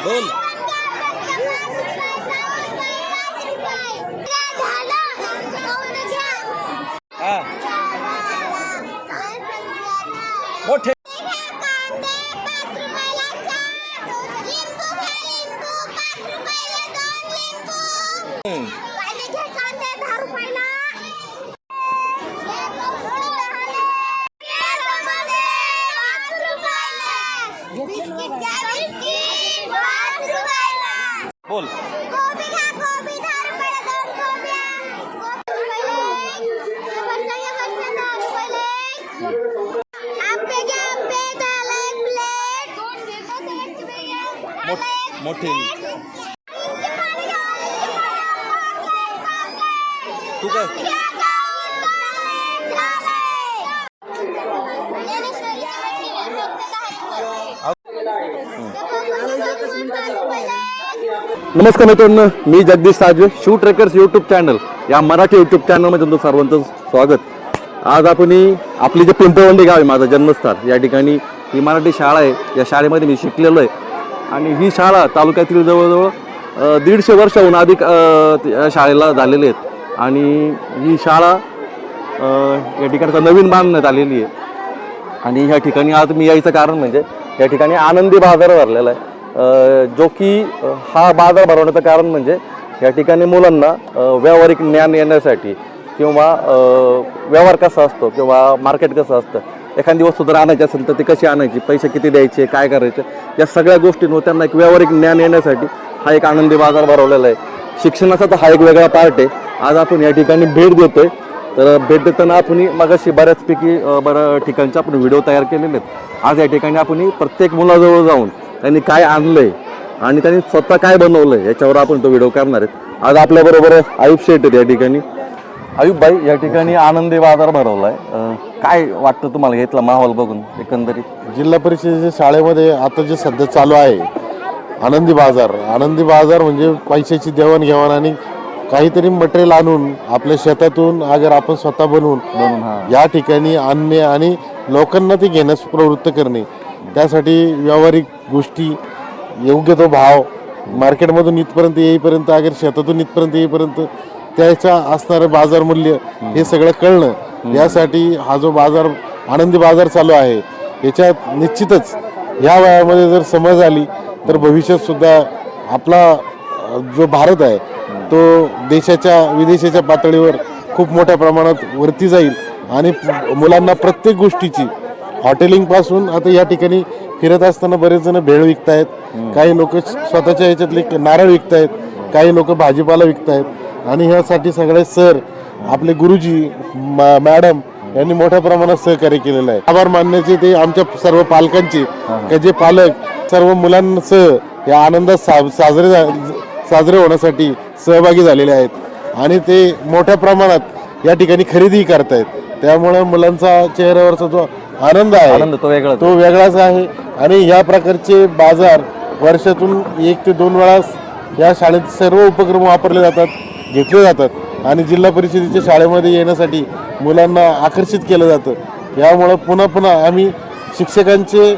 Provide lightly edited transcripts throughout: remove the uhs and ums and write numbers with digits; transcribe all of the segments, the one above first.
बोल. हा मोठे बोल. मोठे तू काय नमस्कार मित्रांनो, मी Jagdish Sajve, Shiv Trekkers YouTube channel या मराठी यूट्यूब चॅनलमध्ये तुमचं सर्वांचं स्वागत. आज आपण आपली जे पिंपळवंडी गाव आहे, माझं जन्मस्थळ, या ठिकाणी ही मराठी शाळा आहे. या शाळेमध्ये मी शिकलेलो आहे आणि ही शाळा तालुक्यातील जवळजवळ 150 वर्षाहून अधिक शाळेला झालेले आहेत. आणि ही शाळा या ठिकाणचा नवीन बांधण्यात आलेली आहे. आणि ह्या ठिकाणी आज मी यायचं कारण म्हणजे या ठिकाणी आनंदी बाजार भरलेला आहे. जो की हा बाजार भरवण्याचं कारण म्हणजे या ठिकाणी मुलांना व्यावहारिक ज्ञान येण्यासाठी किंवा व्यवहार कसा असतो किंवा मार्केट कसं असतं, एखादी वस्तू जर आणायची असेल तर ती कशी आणायची, पैसे किती द्यायचे, काय करायचं, या सगळ्या गोष्टींवर त्यांना एक व्यावहारिक ज्ञान येण्यासाठी हा एक आनंदी बाजार भरवलेला आहे. शिक्षणाचा तर हा एक वेगळा पार्ट आहे. आज आपण या ठिकाणी भेट देतोय. तर भेट देताना आपण मगाशी बऱ्याचपैकी ठिकाणचे आपण व्हिडिओ तयार केलेले आहेत. आज या ठिकाणी आपण प्रत्येक मुलाजवळ जाऊन त्यांनी काय आणलंय आणि त्यांनी स्वतः काय बनवलंय याच्यावर आपण तो व्हिडिओ करणार आहेत. आज आपल्याबरोबर आयुब शेठ आहेत या ठिकाणी. आयुब भाई, या ठिकाणी आनंदी बाजार भरवलाय, काय वाटतं तुम्हाला घेतला माहोल बघून एकंदरीत? जिल्हा परिषदेच्या शाळेमध्ये आता जे सध्या चालू आहे आनंदी बाजार म्हणजे पैशाची देवाणघेवाण आणि काहीतरी मटेरियल आणून आपल्या शेतातून अगर आपण स्वतः बनवून या ठिकाणी आणणे आणि लोकांना ते घेण्यास प्रवृत्त करणे, त्यासाठी व्यावहारिक गोष्टी, योग्य तो भाव, मार्केटमधून इथपर्यंत येईपर्यंत अगर शेतातून इथपर्यंत येईपर्यंत त्याचा असणारं बाजार मूल्य हे सगळं कळणं, यासाठी हा जो बाजार आनंदी बाजार चालू आहे याच्यात निश्चितच ह्या वयामध्ये जर समज आली तर भविष्यात सुद्धा आपला जो भारत आहे तो देशाच्या विदेशाच्या पातळीवर खूप मोठ्या प्रमाणात वरती जाईल. आणि मुलांना प्रत्येक गोष्टीची, हॉटेलिंगपासून आता या ठिकाणी फिरत असताना बरेच जण भेळ विकतायत, काही लोक स्वतःच्या ह्याच्यातले नारळ विकतायत, काही लोक भाजीपाला विकतायत. आणि ह्यासाठी सगळे सर, आपले गुरुजी, मॅडम यांनी मोठ्या प्रमाणात सहकार्य केलेलं आहे. आभार मानण्याचे ते आमच्या सर्व पालकांचे, जे पालक सर्व मुलांसह या आनंदात साजरे होण्यासाठी सहभागी झालेले आहेत आणि ते मोठ्या प्रमाणात या ठिकाणी खरेदी करतायत. त्यामुळे मुलांचा चेहऱ्यावरचा जो आनंद आहे तो वेगळाच आहे. आणि या प्रकारचे बाजार वर्षातून 1 ते 2 वेळा या शाळेत सर्व उपक्रम वापरले जातात, घेतले जातात आणि जिल्हा परिषदेच्या शाळेमध्ये येण्यासाठी मुलांना आकर्षित केलं जातं. यामुळं पुन्हा पुन्हा आम्ही शिक्षकांचे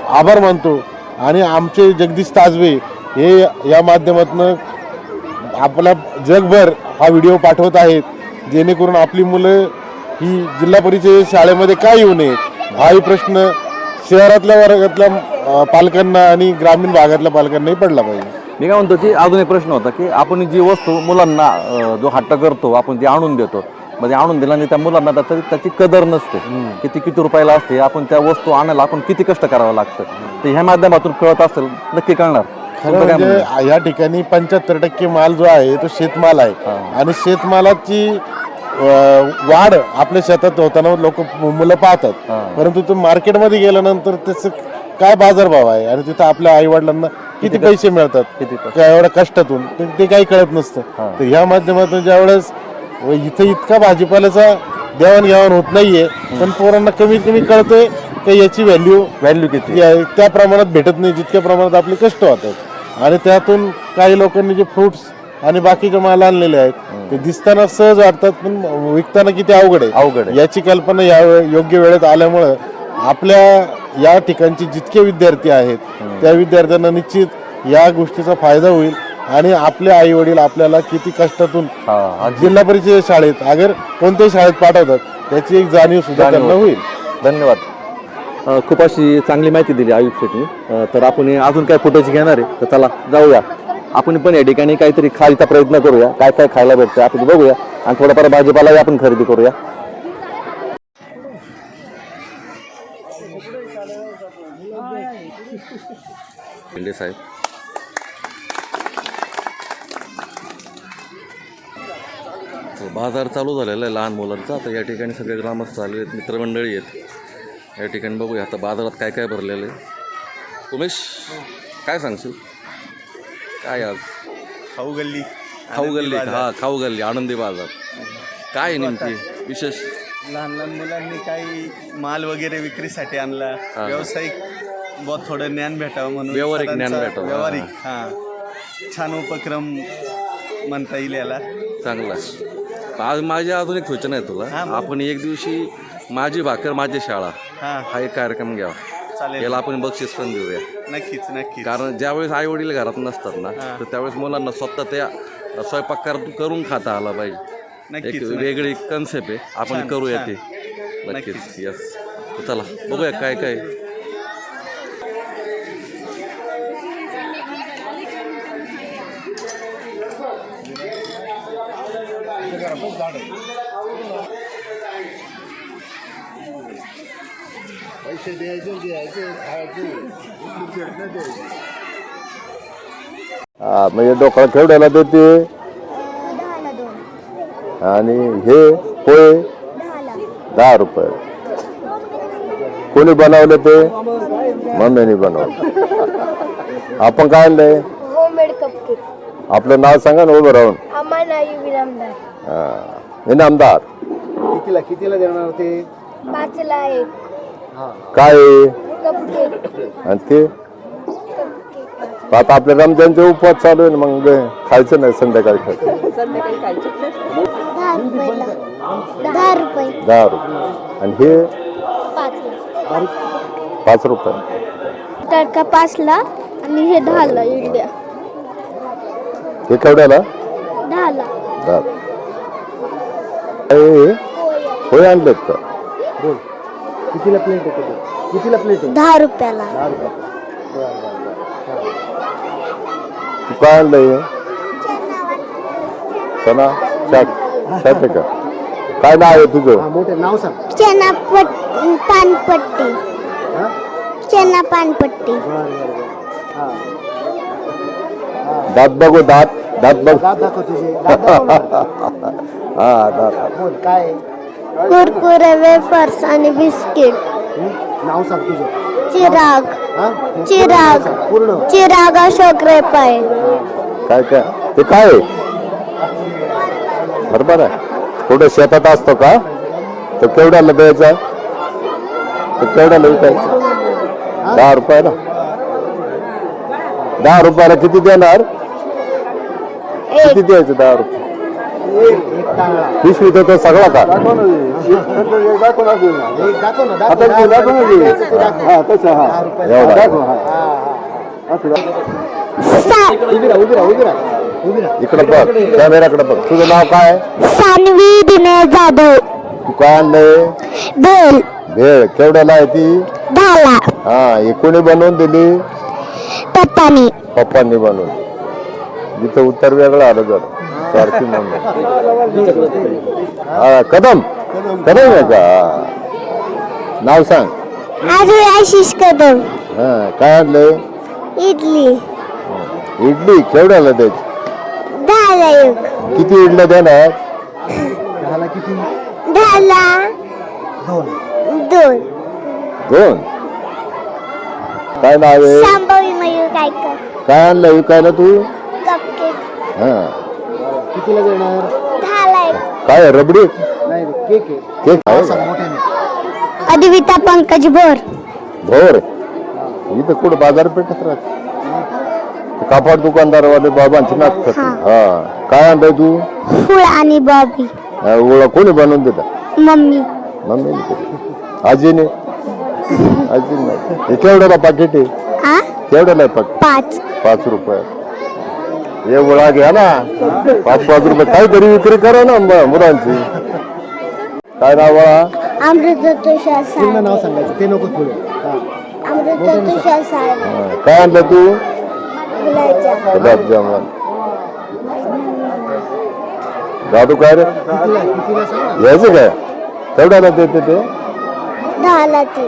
आभार मानतो आणि आमचे जगदीश ताजवे हे या माध्यमातून आपला जगभर हा व्हिडिओ पाठवत आहेत, जेणेकरून आपली मुलं ही जिल्हा परिषद शाळेमध्ये का येऊ नये हाही प्रश्न शहरातल्या वर्गातल्या पालकांना आणि ग्रामीण भागातल्या पालकांनाही पडला पाहिजे. मी काय म्हणतो की अजून एक प्रश्न होता की आपण जी वस्तू मुलांना जो हट्ट करतो आपण ती आणून देतो, म्हणजे आणून दिल्याने त्या मुलांना त्याची कदर नसते, किती रुपयाला असते, आपण त्या वस्तू आणायला आपण किती कष्ट करावं लागतं, तर ह्या माध्यमातून कळत असेल, नक्की कळणार. खरं म्हणजे या ठिकाणी 75% माल जो आहे तो शेतमाल आहे आणि शेतमालाची वाढ आपल्या शेतात होताना लोक मुलं पाहतात, परंतु तो मार्केटमध्ये गेल्यानंतर त्याचं काय बाजारभाव आहे आणि तिथं आपल्या आई वडिलांना किती पैसे मिळतात एवढ्या कष्टातून ते काही कळत नसतं. तर ह्या माध्यमातून ज्यावेळेस इथं इतका भाजीपाल्याचा देवाणघेवाण होत नाहीये, पण पोरांना कमीत कमी कळतंय की याची व्हॅल्यू किती त्या प्रमाणात भेटत नाही जितक्या प्रमाणात आपले कष्ट होतात. आणि त्यातून काही लोकांनी जे फ्रुट्स आणि बाकीचे माल आणलेले आहेत ते दिसताना सहज वाटतात, पण विकताना किती अवघड आहे याची कल्पना या योग्य वेळेत आल्यामुळं आपल्या या ठिकाणचे जितके विद्यार्थी आहेत त्या विद्यार्थ्यांना निश्चित या गोष्टीचा फायदा होईल आणि आपले आई वडील आपल्याला किती कष्टातून जिल्हा परिषद शाळेत अगर कोणत्याही शाळेत पाठवतात त्याची एक जाणीव सुद्धा त्यांना होईल. धन्यवाद. खूप अशी चांगली माहिती दिली आयुष शेट्टी. तर आपण अजून काय फुटेज घेणार आहे तर चला जाऊया. आपण पण या ठिकाणी काहीतरी खायचा प्रयत्न करूया. काय काय खायला भेटतं आपण बघूया आणि थोडाफार भाजीपालाही आपण खरेदी करूया. शिंदे साहेब बाजार चालू झालेला आहे लहान मुलांचा. आता या ठिकाणी सगळे ग्रामस्थ आले आहेत, मित्रमंडळी आहेत. या ठिकाणी बघूया आता बाजारात काय काय भरलेलं आहे. उमेश काय सांगशील काय आज खाऊ गल्ली खाऊ गल्ली आनंदी बाजार काय आहे नेमकी विशेष? लहान लहान मुलांनी काही माल वगैरे विक्रीसाठी आणला. व्यावसायिक बहुत थोडं ज्ञान भेटावं म्हणून व्यावहारिक ज्ञान सरांचा भेटावं. व्यावहारिक छान उपक्रम म्हणता येईल याला. चांगला. आज माझी अजून एक सूचना आहे तुला. आपण एक दिवशी माझी भाकर माझी शाळा हा एक कार्यक्रम घ्यावा. चालेल, याला आपण बक्षीस पण देऊया. नक्कीच नक्कीच. कारण ज्यावेळेस आई वडील घरात नसतात ना तर त्यावेळेस मुलांना स्वतः त्या स्वयंपाक करून खाता आला पाहिजे. एक वेगळी कन्सेप्ट आहे, आपण करूया ते नक्कीच. यस चला बघूया काय काय. पैसे द्यायचे म्हणजे डोकळा केवढ्याला देते आणि हे पोहे 10 रुपये. कोणी बनवले ते? मम्मीने बनवलं. आपण काय आणलंय? Homemade cupcake. आपलं नाव सांगा ना उभं राहून. इनामदार. कितीला देणार ते? 5ला 1 काय कपकेक. आणि ते आता आपल्या रमजानचे उपवास चालू आहे ना, मग खायचं नाही संध्याकाळी खायचं. 10 रुपये. 10 रुपये. आणि हे 5 रुपये. तडका 5ला आणि हे 10ला इडल्या. हे केवढ्याला? 10ला. 10. होय आणलेत का? कितीला प्लेट आहे? कितीला प्लेट आहे? 10 रुपयाला. तू काय आणलंय? चना शाट का? काय नाव आहे तुझं? मोठे नाव सांग. चना पानपट्टी. चना पानपट्टी. दात बघू दात बघ. दाखव तुझे. हा दात. काय कुरकुरे वेफर्स आणि बिस्किट. नाव सांग तुझं. चिराग अशोक रेपाय. काय ते काय आहे? बरोबर आहे. कुठे शेतात असतो का? तर केवढ्याला द्यायचा? तर केवढ्याला विकायचं? 10 रुपयाला. 10 रुपयाला किती देणार? किती द्यायचं? 10 रुपये. पिशवी देतो सगळा का? इकडं बघ, कॅमेराकडे बघ. तुझं नाव काय? सानवी दिनेश जाधव. तू काय आणलंय? भेल. भेळ केवढ्याला आहे ती? 10ला. हा हे कोणी बनवून दिली? पप्पांनी बनवून. जिथं उत्तर वेगळं आलं जर सारखी म्हणून. हा कदम आहे का? नाव सांग. आशिष कदम. हा काय आणलंय? इडली केवढ्याला द्यायची? 10ला 1. किती इडल्या देणार? 10ला 2. काय नाव आहे? शांभवी मयूर कायकर. काय आणलं विकायला तू? कपकेक. हा कितीला देणार? 10ला 1. काय रबडी? नाही केक आहे. केक आहे का? अद्विता पंकज भोर इथं कुठं बाजारपेठेत राहते. कापड दुकानदारवाले बाबांची नाच करते. हा काय आणलंय तू? फुल आणि बॉबी. ओळख कोणी बनवून देता? मम्मी. आजीने अजून नाही. हे केवढ्याला पाकिट आहे? आ केवढ्याला आहे पाकिट? 5 5 रुपये. हे गोळा घ्या ना, 5-5 रुपये काहीतरी विक्री करा ना मुलांची. काय नाव बाळा? अमृत तुषार पूर्ण नाव सांगायचं ते नको पुढे. अमृत तुषार साहेब हा. काय आणलं तू? गुलाबजाम गुलाबजामुन. दादू काय रे कितीला सांग. यायचं काय? तेवढ्याला देते ते 10ला ती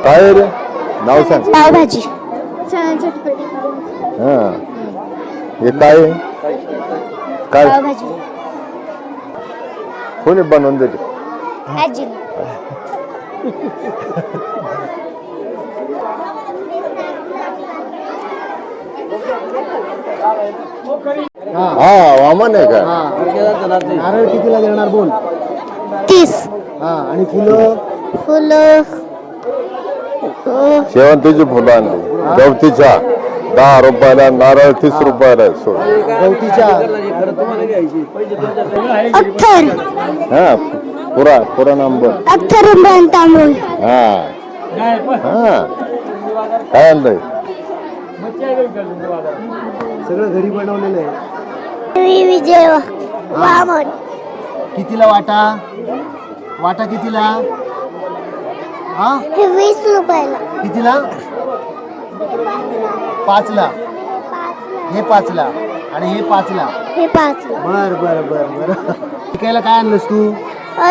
काय रे नाव सांग. पावभाजी चणा चटपटी हा हे काय आहे? काय पावभाजी कोणी बनवून देते? आजी हा वामन आहे का? नारळ कितीला देणार बोल. 30 हा आणि फुलं फुलं शेवंतीची फुलं आणली गवतीच्या 10 रुपयाला, नारळ 30 रुपयाला आहे. सोड. गवतीच्या अख्तर हा पुरा नंबर. अख्तर तांदूळ हा हा काय आणलंय? सगळं घरी बनवलेलं आहे. विजय वामन कितीला वाटा कितीला? हा हे 20 रुपयाला कितीला? 5ला. हे 5ला आणि हे 5ला. हे 5 बर बर बर बर. विकायला काय आणलंस तू?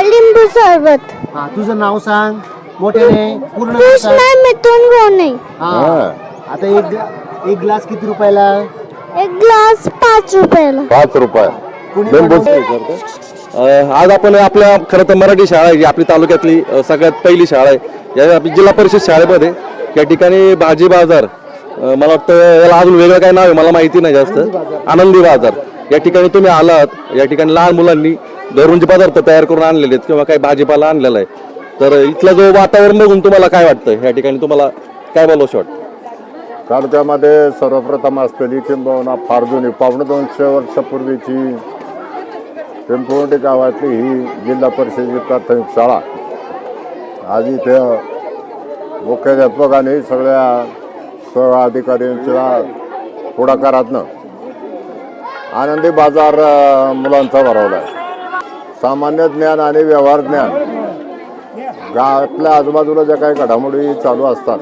लिंबू सरबत हा तुझं नाव सांग मोठ्याने पूर्ण नाव कृष्णा सांग. मिथून गोणे हा आता एक ग्लास किती रुपयाला? एक ग्लास 5 रुपयाला 5 रुपये. कुणी लिंबू बनवलं? आज आपण आपल्या खरं तर मराठी शाळा आहे, आपली तालुक्यातली सगळ्यात पहिली शाळा आहे. या आपली जिल्हा परिषद शाळेमध्ये या ठिकाणी भाजी बाजार, मला वाटतं याला अजून वेगळं काय नाव आहे मला माहिती नाही जास्त, आनंदी बाजार. या ठिकाणी तुम्ही आलात, या ठिकाणी लहान मुलांनी घरून जे पदार्थ तयार करून आणलेले आहेत किंवा काही भाजीपाला आणलेला आहे, तर इथलं जो वातावरण बघून तुम्हाला काय वाटतं? या ठिकाणी तुम्हाला काय बोलावंसं वाटतं? तालुक्यामध्ये सर्वप्रथम असलेली किंबहुना फार जुनी 250 वर्षापूर्वीची पिंपवंडी गावातली ही जिल्हा परिषदेची प्राथमिक शाळा आज इथे मुख्याध्यापक आणि सगळ्या सह अधिकाऱ्यांच्या पुढाकारातनं आनंदी बाजार मुलांचा भरवला आहे. सामान्य ज्ञान आणि व्यवहार ज्ञान गावातल्या आजूबाजूला ज्या काही घडामोडी चालू असतात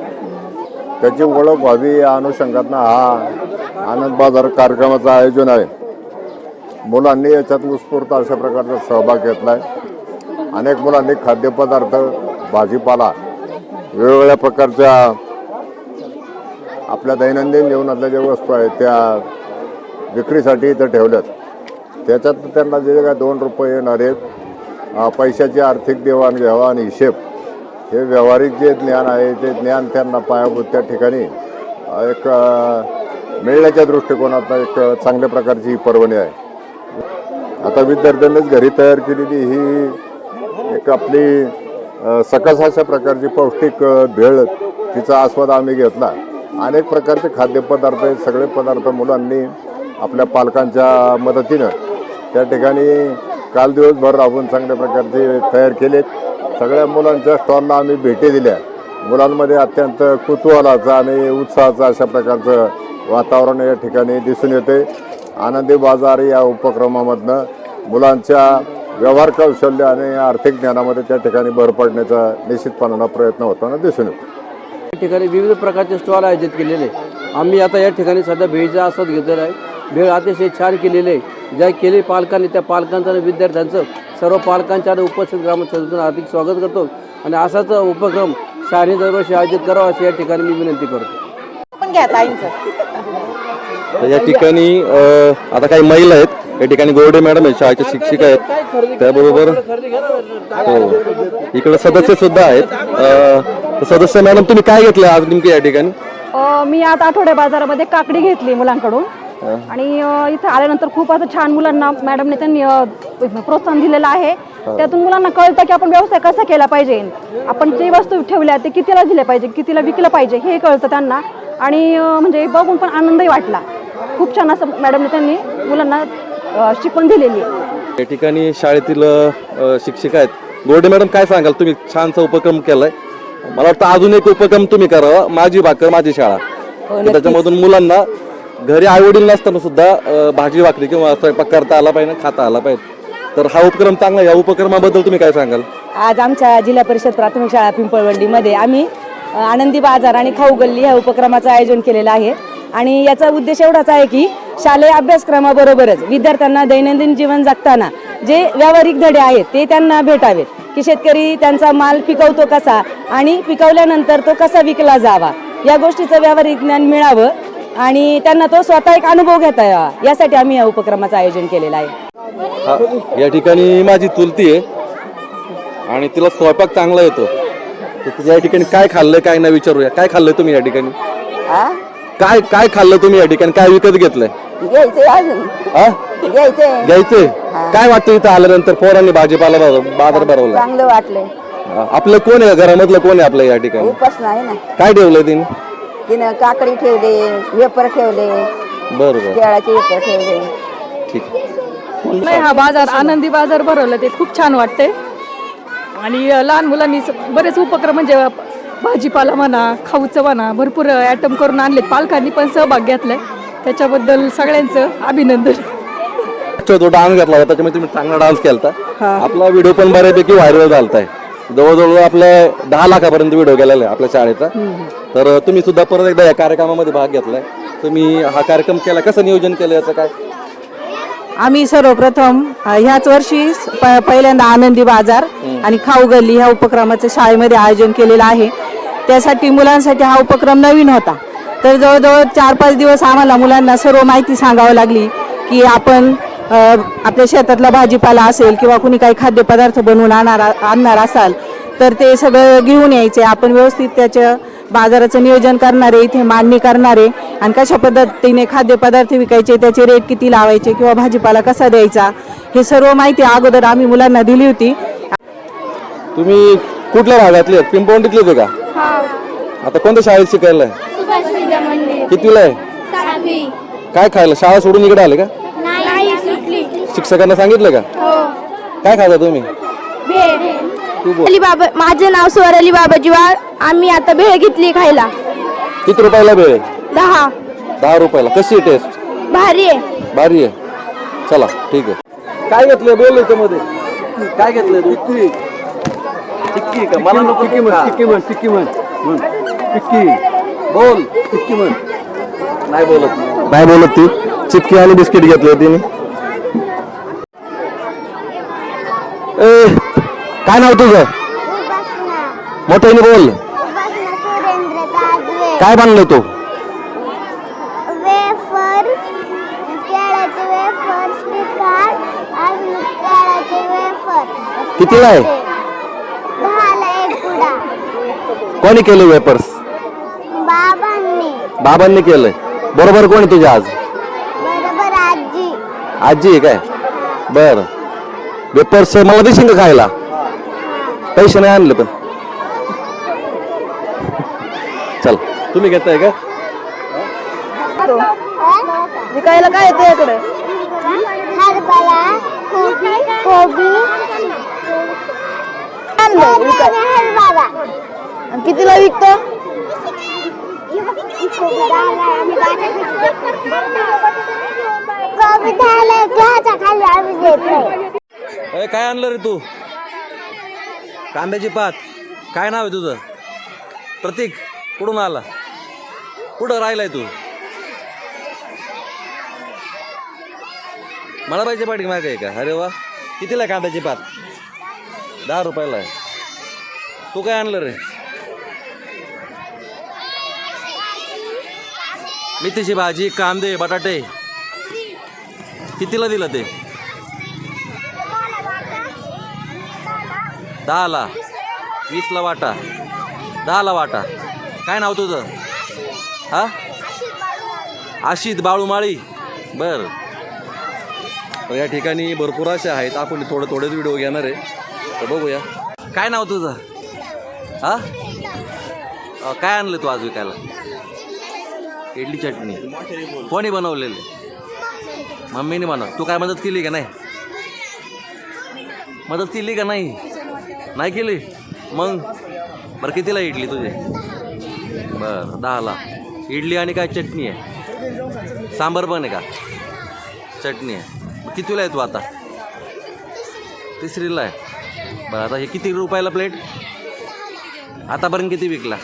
त्याची ओळख व्हावी या अनुषंगातनं हा आनंद बाजार कार्यक्रमाचं आयोजन आहे. मुलांनी याच्यात उत्स्फूर्त अशा प्रकारचा सहभाग घेतला आहे. अनेक मुलांनी खाद्यपदार्थ, भाजीपाला, वेगवेगळ्या प्रकारच्या आपल्या दैनंदिन जीवनातल्या ज्या वस्तू आहेत त्या विक्रीसाठी इथं ठेवल्यात. त्याच्यात त्यांना जे काय 2 रुपये येणार आहेत, पैशाची आर्थिक देवाणघेवाण हिशेब, हे व्यावहारिक जे ज्ञान आहे ते ज्ञान त्यांना पायाभूत त्या ठिकाणी एक मिळण्याच्या दृष्टिकोनातनं एक चांगल्या प्रकारची ही पर्वणी आहे. आता विद्यार्थ्यांनीच घरी तयार केलेली ही एक आपली सकस अशा प्रकारची पौष्टिक भेळ, तिचा आस्वाद आम्ही घेतला. अनेक प्रकारचे खाद्यपदार्थ आहेत. सगळे पदार्थ मुलांनी आपल्या पालकांच्या मदतीनं त्या ठिकाणी काल दिवसभर राबून चांगल्या प्रकारचे तयार केलेत. सगळ्या मुलांच्या स्टॉलला आम्ही भेटी दिल्या. मुलांमध्ये अत्यंत कुतूहलाचं आणि उत्साहाचं अशा प्रकारचं वातावरण या ठिकाणी दिसून येते. आनंदी बाजार या उपक्रमामधनं मुलांच्या व्यवहार कौशल्य आणि आर्थिक ज्ञानामध्ये त्या ठिकाणी भर पडण्याचा निश्चितपणानं प्रयत्न होताना दिसून येतो. या ठिकाणी विविध प्रकारचे स्टॉल आयोजित केलेले. आम्ही आता या ठिकाणी सध्या भेळीचा आस्वाद घेतलेला आहे. भेळ अतिशय छान केलेले आहे. ज्या केले पालकांनी त्या पालकांचं आणि विद्यार्थ्यांचं सर्व पालकांच्या आणि उपस्थित ग्रामस्थांचं हार्दिक स्वागत करतो आणि असाच उपक्रम शाळेने दरवर्षी आयोजित करावा अशी या ठिकाणी मी विनंती करतो. या ठिकाणी आता काही महिला आहेत, या ठिकाणी गोरडे मॅडम आहेत, शाळेच्या शिक्षिका आहेत, त्याबरोबर इकडे सदस्य सुद्धा आहेत. सदस्य मॅडम तुम्ही काय घेतलं आज नेमके या ठिकाणी? मी आज आठवड्या बाजारामध्ये काकडी घेतली मुलांकडून आणि इथं आल्यानंतर खूप असं छान मुलांना मॅडमने त्यांनी प्रोत्साहन दिलेलं आहे. त्यातून मुलांना कळतं की आपण व्यवसाय कसा केला पाहिजे, आपण जे वस्तू ठेवल्या ते कितीला दिल्या पाहिजे, कितीला विकलं पाहिजे हे कळतं त्यांना आणि म्हणजे बघून पण आनंदही वाटला. खूप छान असं मॅडमने त्यांनी मुलांना शिकवण दिलेली आहे. या ठिकाणी शाळेतील शिक्षिका आहेत. गोरडे मॅडम काय सांगाल? तुम्ही छानसा उपक्रम केलाय, मला वाटतं अजून एक उपक्रम तुम्ही करावा, माझी भाकर माझी शाळा. की त्याच्यामधून मुलांना घरी आईवडील नसताना सुद्धा भाजी भाकरी किंवा स्वयंपाक करता आला पाहिजे, खाता आला पाहिजे. तर हा उपक्रम चांगला. या उपक्रमाबद्दल तुम्ही काय सांगाल? आज आमच्या जिल्हा परिषद प्राथमिक शाळा पिंपळवंडीमध्ये आम्ही आनंदी बाजार आणि खाऊ गल्ली ह्या उपक्रमाचं आयोजन केलेलं आहे. आणि याचा उद्देश एवढाच आहे की शालेय अभ्यासक्रमाबरोबरच विद्यार्थ्यांना दैनंदिन जीवन जगताना जे व्यावहारिक धडे आहेत ते त्यांना भेटावेत. की शेतकरी त्यांचा माल पिकवतो कसा आणि पिकवल्यानंतर तो कसा विकला जावा, या गोष्टीचं व्यावहारिक ज्ञान मिळावं आणि त्यांना तो स्वतः एक अनुभव घेता यावा, यासाठी आम्ही या उपक्रमाचं आयोजन केलेलं आहे. या ठिकाणी माझी चुलती आहे आणि तिला स्वयंपाक चांगला येतो. तर तिच्या या ठिकाणी काय खाल्लं काय नाही विचारूया. काय खाल्लं तुम्ही या ठिकाणी? काय काय खाल्लं तुम्ही या ठिकाणी? काय विकत घेतलंय? घ्यायचंय. काय वाटतं इथं आल्यानंतर पोरांनी भाजीपाला बाजार भरवला? चांगलं वाटलंय. आपलं कोण आहे घरामधलं, कोण आहे आपलं या ठिकाणी? उपास नाही ना, काय ठेवलंय तिने? तिनं काकडी ठेवले, वेपर ठेवले, बरोबर, केळाचे वेपर ठेवले. ठीक आहे. नाही, हा बाजार आनंदी बाजार भरवला ते खूप छान वाटते. आणि लहान मुलांनी बरेच उपक्रम म्हणजे भाजीपाला म्हणा, खाऊचं म्हणा, भरपूर ॲटम करून आणलेत. पालकांनी पण सहभाग घेतलाय, त्याच्याबद्दल सगळ्यांचं अभिनंदन. तो डान्स घेतला होता, त्याच्यामुळे तुम्ही चांगला डान्स केला. आपला व्हिडिओ पण बऱ्यापैकी व्हायरल झालता. जवळजवळ आपल्या 10 लाखापर्यंत व्हिडिओ गेलेला आहे आपल्या शाळेचा. तर तुम्ही सुद्धा परत एकदा या कार्यक्रमामध्ये भाग घेतलाय. तुम्ही हा कार्यक्रम केला, कसं नियोजन केलं याचं काय? आम्ही सर्वप्रथम ह्याच वर्षी पहिल्यांदा आनंदी बाजार आणि खाऊ गल्ली ह्या उपक्रमाचं शाळेमध्ये आयोजन केलेलं आहे. त्यासाठी मुलांसाठी हा उपक्रम नवीन होता. तर जवळजवळ 4-5 दिवस आम्हाला मुलांना सर्व माहिती सांगावी लागली की आपण आपल्या शेतातला भाजीपाला असेल किंवा कुणी काही खाद्यपदार्थ बनवून आणणार असाल तर ते सगळं घेऊन यायचे. आपण व्यवस्थित त्याच्या बाजाराचं नियोजन करणारे, इथे मांडणी करणारे आणि कशा पद्धतीने खाद्यपदार्थ विकायचे, त्याचे रेट किती लावायचे किंवा भाजीपाला कसा द्यायचा, हे सर्व माहिती अगोदर आम्ही मुलांना दिली होती. तुम्ही कुठल्या भागातले? पिंपवंडीतले होते का? आता कोणत्या शाळेत शिकायला? कितवीला आहे? काय खायला? शाळा सोडून इकडे आले का? शिक्षकांना सांगितलं का? काय खाता तुम्ही? माझं नाव स्वराली बाबाजी वाळ. आम्ही आता भेळ घेतली खायला. किती रुपयाला भेळ? 10 रुपयाला. कशी टेस्ट? भारी आहे. भारी आहे. चला ठीक आहे. काय घेतलंय बोल मध्ये? काय घेतलंय तू? टिक्की का? मला नको. टिक्की बोल. टिक्की म्हण. नाही बोलत ती. चिक्की आणि बिस्किट घेतलं तिने. काय नाव तुझं? मोठ्याने बोल. काय बनलं तू? कितीला आहे? 10ला एक पुडा. कोणी केले वेपर्स? बाबांनी केलंय. बरोबर कोण आहे तुझ्या आज? बरोबर आजी. आजी आहे काय? बर. वेपर्स मला देशील का खायला? पैसे नाही आणले पण. चल तुम्ही घेताय का? विकायला काय येते इकडे? हरभरा, कोबी, हरभरा. कितीला विकतो? काय आणलं रे तू? कांद्याची पात. काय नाव आहे तुझं? प्रतीक. कुठून आला? कुठं राहिलाय तू? मला पाहिजे पाठी माग आहे का? अरे वा. कितीला आहे कांद्याची पात? 10 रुपयाला आहे. तू काय आणलं रे? मेथीची भाजी, कांदे, बटाटे. कितीला दिलं ते? 10ला. 20ला वाटा. 10ला वाटा. काय नाव तुझं? हा? आशित बाळूमाळी. बर. तर या ठिकाणी भरपूर अशा आहेत. आपण थोडेच व्हिडिओ घेणार आहे, तर बघूया. काय नाव तुझं? हा? काय आणलं तू आज विकायला? इडली चटणी. कोणी बनवलेली? मम्मीने बनव. तू काय मदत केली का नाही? मदत केली का नाही? नाही केली? मग बरं कितीला इडली तुझी? बरं 10ला इडली. आणि काय चटणी आहे? सांबार पण आहे का? चटणी आहे. कितीला आहे तू आता? तिसरीला आहे. बरं आता हे किती रुपयाला प्लेट? आतापर्यंत किती विकला?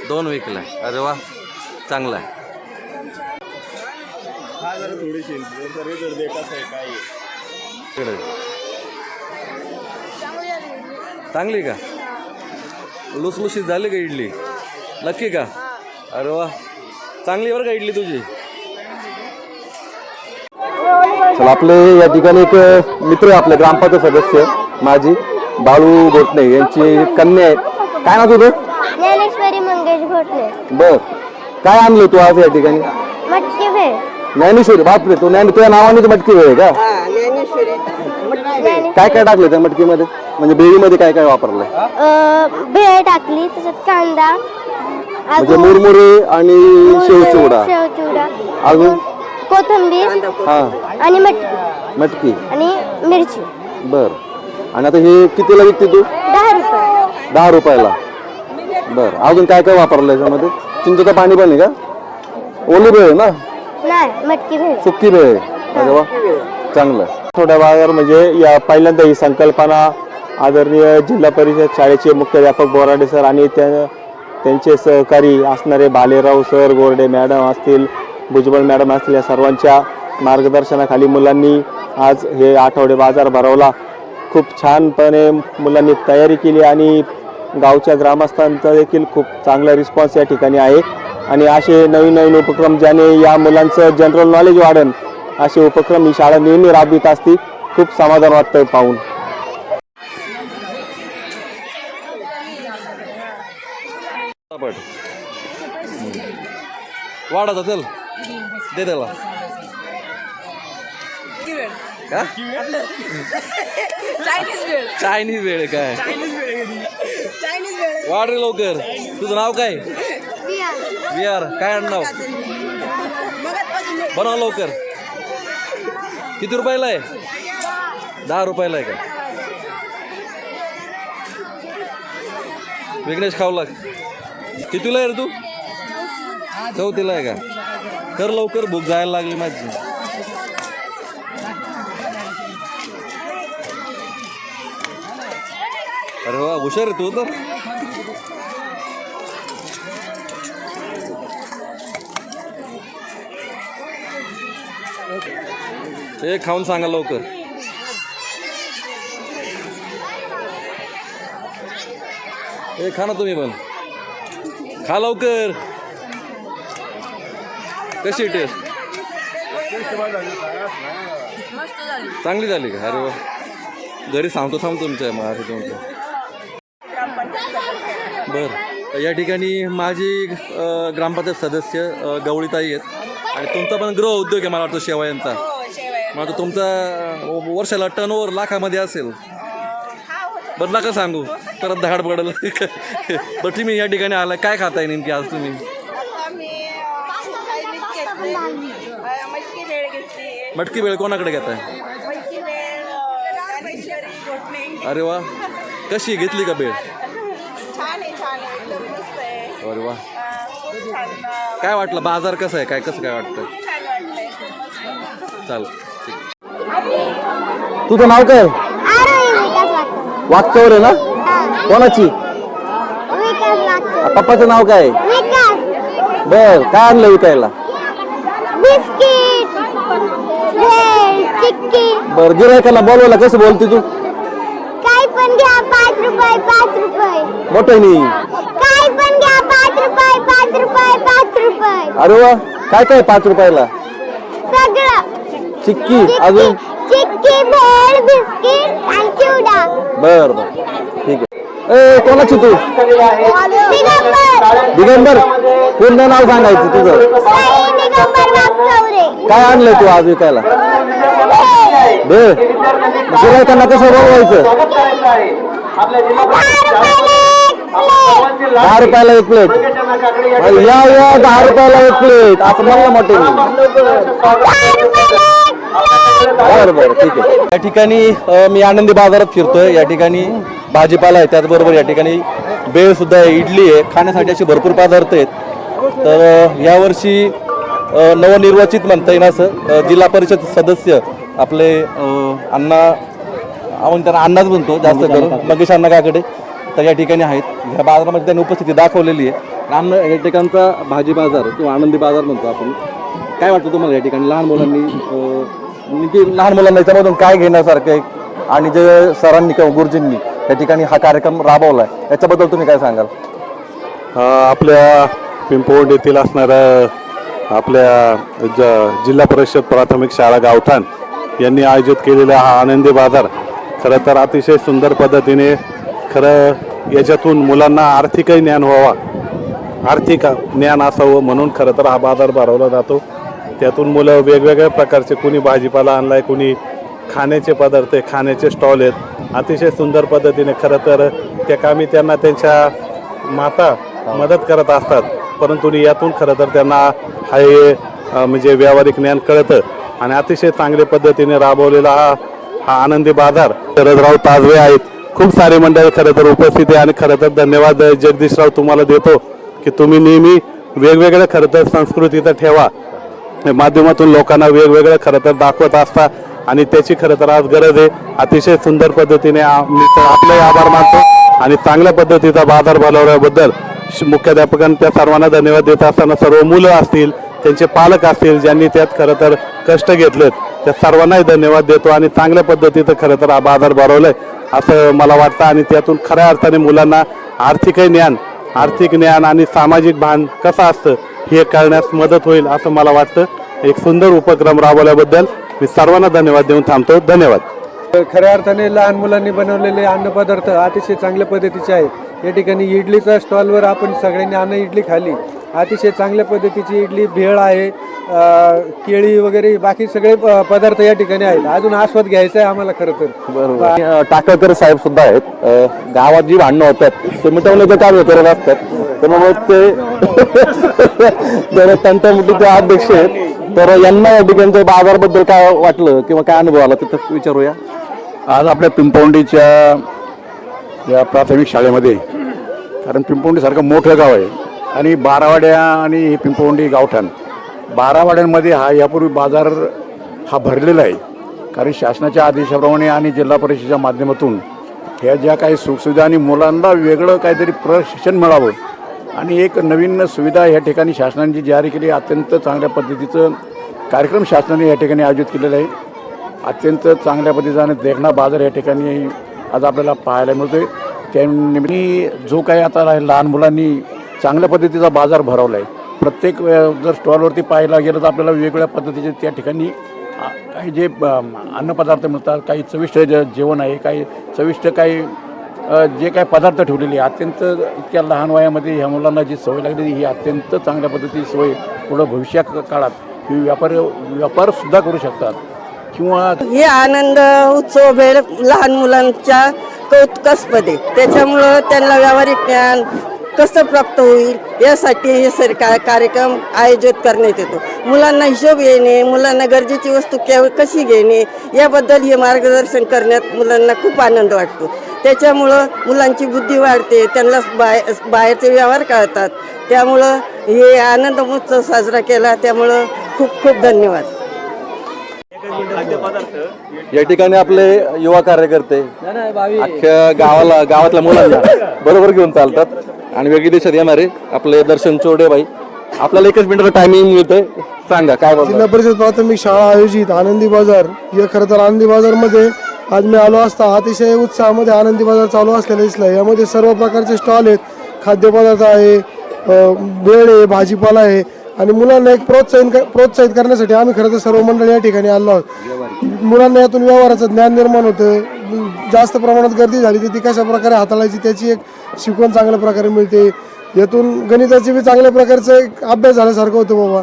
2 विकला. अरे वा, चांगला आहे. हा जरा थोडीशी रेट दे कसं आहे काय आहे. इकडे चांगली का? लुसलुशीत झाली का इडली? नक्की का? अरे वा, चांगली बरं का इडली तुझी. चला, आपले या ठिकाणी एक मित्र आहे, आपले ग्रामपंचायत सदस्य माजी बाळू घोटणे यांची कन्या आहे. काय नाव तुझं? ज्ञानेश्वरी मंगेश घोटले. बर, काय आणलं तू आज या ठिकाणी? मटकी भेळ. ज्ञानेश्वरी, बापरे, तू तुझ्या नावाने मटकी भेळ आहे का? काय काय टाकलं त्या मटकीमध्ये? म्हणजे भेळीमध्ये काय काय वापरलंय? भेळ टाकली, त्याच्यात कांदा, म्हणजे मुरमुरे आणि शेवचिवडा, शेवचिवडा, अजून कोथिंबीर हा आणि मटकी मटकी. आणि मिरची. बर, आणि आता हे कितीला विकते तू? 10 रुपये. 10 रुपयाला. बर, अजून काय काय वापरलं याच्यामध्ये? चिंचेचं पाणी पण आहे का? ओली भेळ आहे ना? नाही, मटकी भेळ. सुक्की भेळ आहे. अरे वा, चांगलं. आठवडा बाजार म्हणजे या पहिल्यांदा ही संकल्पना आदरणीय जिल्हा परिषद शाळेचे मुख्याध्यापक बोराडे सर आणि त्यांचे सहकारी असणारे भालेराव सर, गोरडे मॅडम असतील, भुजबळ मॅडम असतील, या सर्वांच्या मार्गदर्शनाखाली मुलांनी आज हे आठवडे बाजार भरवला. खूप छानपणे मुलांनी तयारी केली आणि गावच्या ग्रामस्थांचा देखील खूप चांगला रिस्पॉन्स या ठिकाणी आहे. आणि असे नवीन नवीन उपक्रम ज्याने या मुलांचं जनरल नॉलेज वाढेल असे उपक्रम ही शाळा नेहमी राबवित असते. खूप समाधान वाटतं पाहून. वाढा चल दे त्याला का? चायनीज वेळ काय? वाढ रे लवकर. तुझं नाव काय? विहार. काय नाव? बनव लवकर. किती रुपयाला आहे? 10 रुपयाला आहे का? विघ्नेश खावला. कितीला आहे रे तू? 4थीला आहे का? कर लवकर, भूक जायला लागली माझी. अरे वा, हुशार आहे तू तर. हे खाऊन सांगा लवकर. हे खा ना तुम्ही पण. खा लवकर. कशी टेस्ट? चांगली झाली का? अरे वा, घरी सांगतो तुमच्या माझी तुमचं. बरं, या ठिकाणी माझी ग्रामपंचायत सदस्य गवळीताई आहेत आणि तुमचा पण गृह उद्योग आहे मला वाटतं शेवयांचा. मग आता तुमचा वर्षाला टर्नओव्हर लाखामध्ये असेल. बरं नका सांगू, परत धाड पडेल. बरं तुम्ही या ठिकाणी आला, काय खाताय नेमकी आज तुम्ही? मटकी भेळ कोणाकडे घेताय? अरे वा, कशी घेतली का भेळ? अरे वा, काय वाटलं? बाजार कसा आहे? कसं काय वाटतं? चाल. तुझं नाव काय? वागचौर आहे ना? कोणाची? पप्पाचं नाव काय? बर, काय आणलं विकायला? बिस्किट, भेळ, चिक्की. बर, गिरायकाला बोलवायला कसं बोलते तू? काय पण घ्या 5 रुपये, 5 रुपये. मोठ्यानी. काय पण घ्या 5 रुपये, 5 रुपये, 5 रुपये. अरे वा, काय काय 5 रुपयाला? सगळं. चिक्की, अजून? चिक्की, भेळ, बिस्किट आणि चिवडा. बर बर, ठीक आहे. ए, कोणाची तू? दिगंबर. पूर्ण नाव सांगायचं तुझं. काय आणलंय तू आज विकायला? भेळ. गिरायकांना कसं बोलवायचं? 10 रुपयाला एक प्लेट. या 10 रुपयाला एक प्लेट असं म्हणलं मोठे. बरं बरं ठीक आहे. या ठिकाणी मी आनंदी बाजारात फिरतोय. या ठिकाणी भाजीपाला आहे, त्याचबरोबर या ठिकाणी बेळ सुद्धा आहे, इडली आहे, खाण्यासाठी असे भरपूर पदार्थ आहेत. तर यावर्षी नवनिर्वाचित म्हणता येईल असं जिल्हा परिषद सदस्य आपले अण्णा, आपण त्यांना अण्णाच म्हणतो जास्त करून, मंगेश अण्णा काकडे, तर या ठिकाणी आहेत. ह्या बाजारामध्ये त्यांनी उपस्थिती दाखवलेली आहे. अन्न या ठिकाणचा भाजी बाजार किंवा आनंदी बाजार म्हणतो आपण. काय वाटतं तुम्हाला या ठिकाणी लहान मुलांनी लहान मुलांना याच्यामधून काय घेण्यासारखं आहे, आणि जे सरांनी किंवा गुरुजींनी या ठिकाणी हा कार्यक्रम राबवला आहे याच्याबद्दल तुम्ही काय सांगाल? आपल्या पिंपवड येथील असणाऱ्या आपल्या जिल्हा परिषद प्राथमिक शाळा गावठाण यांनी आयोजित केलेला हा आनंदी बाजार खरं तर अतिशय सुंदर पद्धतीने, खरं याच्यातून मुलांना आर्थिकही ज्ञान व्हावा, आर्थिक ज्ञान असावं म्हणून खरं तर हा बाजार भरवला जातो. त्यातून मुलं वेगवेगळ्या प्रकारचे, कुणी भाजीपाला आणलाय, कुणी खाण्याचे पदार्थ, खाण्याचे स्टॉल आहेत. अतिशय सुंदर पद्धतीने खरं तर त्या कामी त्यांना त्यांच्या माता मदत करत असतात, परंतु यातून खरं तर त्यांना हे म्हणजे व्यावहारिक ज्ञान कळतं आणि अतिशय चांगल्या पद्धतीने राबवलेला हा आनंदी बाजार. शरदराव ताजवे आहेत, खूप सारे मंडळ खरं तर उपस्थित आहे आणि खरं तर धन्यवाद जगदीशराव तुम्हाला देतो की तुम्ही नेहमी वेगवेगळ्या खरं तर संस्कृतीचा ठेवा माध्यमातून लोकांना वेगवेगळं खरं तर दाखवत असता आणि त्याची खरं तर आज गरज आहे. अतिशय सुंदर पद्धतीने मी आपले आभार मानतो आणि चांगल्या पद्धतीचा बाजार भरवल्याबद्दल मुख्याध्यापकांना त्या सर्वांना धन्यवाद देत असताना सर्व मुलं असतील, त्यांचे पालक असतील, ज्यांनी त्यात खरं तर कष्ट घेतलेत, त्या सर्वांनाही धन्यवाद देतो आणि चांगल्या पद्धतीचं खरं तर हा बाजार भरवलाय असं मला वाटतं. आणि त्यातून खऱ्या अर्थाने मुलांना आर्थिक ज्ञान आणि सामाजिक भान कसं असतं हे कळण्यास मदत होईल असं मला वाटतं. एक सुंदर उपक्रम राबवल्याबद्दल मी सर्वांना धन्यवाद देऊन थांबतो. धन्यवाद. खऱ्या अर्थाने लहान मुलांनी बनवलेले अन्नपदार्थ अतिशय चांगल्या पद्धतीचे आहेत. या ठिकाणी इडलीचा स्टॉलवर आपण सगळ्यांनी अन्न इडली खाल्ली, अतिशय चांगल्या पद्धतीची इडली, भेळ आहे, केळी वगैरे बाकी सगळे पदार्थ या ठिकाणी आहेत. अजून आस्वाद घ्यायचा आहे आम्हाला खरं तर. बरोबर. टाकळकर साहेब सुद्धा आहेत. गावात जी भांडणं होतात ते मिटवण्याचं कार्य करत असतात, त्यामुळे ते तंटामुटीचे अध्यक्ष आहेत. तर यांना या ठिकाणच्या बाजारबद्दल काय वाटलं किंवा काय अनुभव आला ते विचारूया. आज आपल्या पिंपवंडीच्या या प्राथमिक शाळेमध्ये, कारण पिंपवंडीसारखं मोठं गाव आहे आणि बारावाड्या आणि पिंपवंडी गावठाण, बारावाड्यांमध्ये हा यापूर्वी बाजार हा भरलेला आहे. कारण शासनाच्या आदेशाप्रमाणे आणि जिल्हा परिषदेच्या माध्यमातून ह्या ज्या काही सुखसुविधा आणि मुलांना वेगळं काहीतरी प्रशिक्षण मिळावं आणि एक नवीन सुविधा या ठिकाणी शासनाने जी जारी केली, अत्यंत चांगल्या पद्धतीचं कार्यक्रम शासनाने या ठिकाणी आयोजित केलेला आहे. अत्यंत चांगल्या पद्धतीने देखणा बाजार या ठिकाणी आज आपल्याला पाहायला मिळतो आहे. त्यानिमित्त जो काही आता लहान मुलांनी चांगल्या पद्धतीचा बाजार भरवला आहे. प्रत्येक जर स्टॉलवरती पाहायला गेलं तर आपल्याला वेगवेगळ्या पद्धतीचे त्या ठिकाणी काही जे अन्नपदार्थ मिळतात, काही चविष्ट जेवण आहे, काही चविष्ट काही जे काही पदार्थ ठेवलेले अत्यंत इतक्या लहान वयामध्ये ह्या मुलांना जी सवय लागलेली ही अत्यंत चांगल्या पद्धतीची सवय पुढं भविष्या काळात ही व्यापारसुद्धा करू शकतात. किंवा हे आनंद उत्सव भेळ लहान मुलांच्या कौतुकास्पद, त्याच्यामुळं त्यांना व्यावहारिक ज्ञान कसं प्राप्त होईल यासाठी हे कार्यक्रम आयोजित करण्यात येतो. मुलांना हिशोब येणे, मुलांना गरजेची वस्तू कशी घेणे याबद्दल हे मार्गदर्शन करण्यात मुलांना खूप आनंद वाटतो. त्याच्यामुळं मुलांची बुद्धी वाढते, त्यांना बाहेरचे व्यवहार कळतात. त्यामुळं हे आनंद उत्सव साजरा केला, त्यामुळं खूप खूप धन्यवाद. या ठिकाणी आपले युवा कार्यकर्ते अख्ख्या गावातल्या मुलांना बरोबर घेऊन चालतात आणि वेगळी देशात येणारे आपले दर्शन चोरडेबाई. आपल्याला 1 मिनिटाचं टायमिंग मिळतंय, सांगा काय बोलता. जिल्हा परिषद प्राथमिक शाळा आयोजित आनंदी बाजार, हे खरं तर आनंदी बाजारमध्ये आज मी आलो असता अतिशय उत्साहामध्ये आनंदी बाजार चालू असलेला दिसला. यामध्ये सर्व प्रकारचे स्टॉल आहेत, खाद्यपदार्थ आहे, भेळ आहे, भाजीपाला आहे आणि मुलांना एक प्रोत्साहित करण्यासाठी आम्ही खरं तर सर्व मंडळी या ठिकाणी आलो आहोत. मुलांना यातून व्यवहाराचं ज्ञान निर्माण होतं. जास्त प्रमाणात गर्दी झाली तर ती कशा प्रकारे हाताळायची त्याची एक शिकवण चांगल्या प्रकारे मिळते. यातून गणिताची बी चांगल्या प्रकारचा एक अभ्यास झाल्यासारखं होतं बाबा.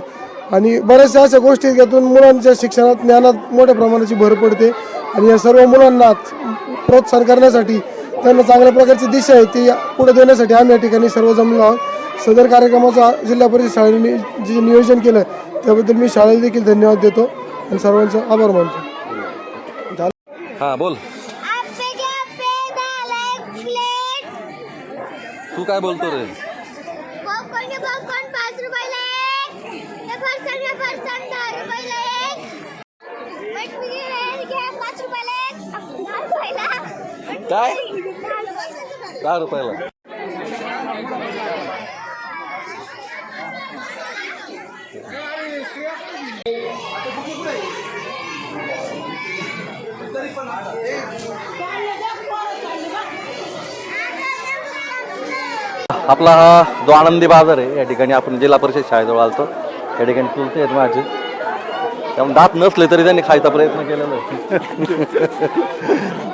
आणि बऱ्याचशा अशा गोष्टी यातून मुलांच्या शिक्षणात ज्ञानात मोठ्या प्रमाणाची भर पडते आणि या सर्व मुलांना प्रोत्साहन करण्यासाठी त्यांना चांगल्या प्रकारची दिशा आहे ती पुढे देण्यासाठी आम्ही या ठिकाणी सर्व जमलो आहोत. सदर कार्यक्रमाचा जिल्हा परिषद शाळेने जे नियोजन केलं त्याबद्दल मी शाळेला देखील धन्यवाद देतो आणि सर्वांचं आभार मानतो. हां बोल, तू काय बोलतो रे? काय 10 रुपयाला? आपला हा जो आनंदी बाजार आहे या ठिकाणी आपण जिल्हा परिषद शाळेजवळ आलतो. या ठिकाणी चुलते आहेत माझे, त्यामुळे दात नसले तरी त्यांनी खायचा प्रयत्न केलेला आहे.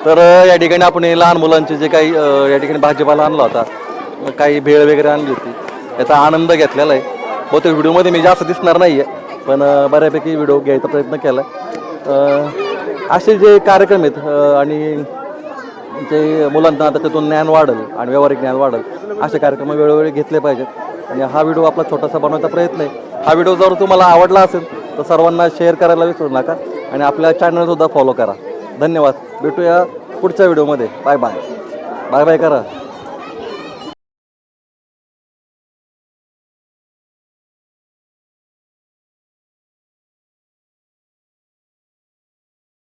तर या ठिकाणी आपण हे लहान मुलांचे जे काही या ठिकाणी भाजीपाला आणला होता, काही भेळ वगैरे आणली होती, याचा आनंद घेतलेला आहे. बहुतेक व्हिडिओमध्ये मी जास्त दिसणार नाही आहे, पण बऱ्यापैकी व्हिडिओ घ्यायचा प्रयत्न केला. असे जे कार्यक्रम आहेत आणि जे मुलांना त्याच्यातून ज्ञान वाढेल आणि व्यावहारिक ज्ञान वाढेल असे कार्यक्रम वेळोवेळी घेतले पाहिजेत. आणि हा व्हिडिओ आपला छोटासा बनवायचा प्रयत्न आहे. हा व्हिडिओ जर तुम्हाला आवडला असेल तर सर्वांना शेअर करायला विसरू नका आणि आपल्या चॅनलसुद्धा फॉलो करा. धन्यवाद. भेटूया पुढच्या व्हिडिओमध्ये. Bye bye. बाय बाय करा.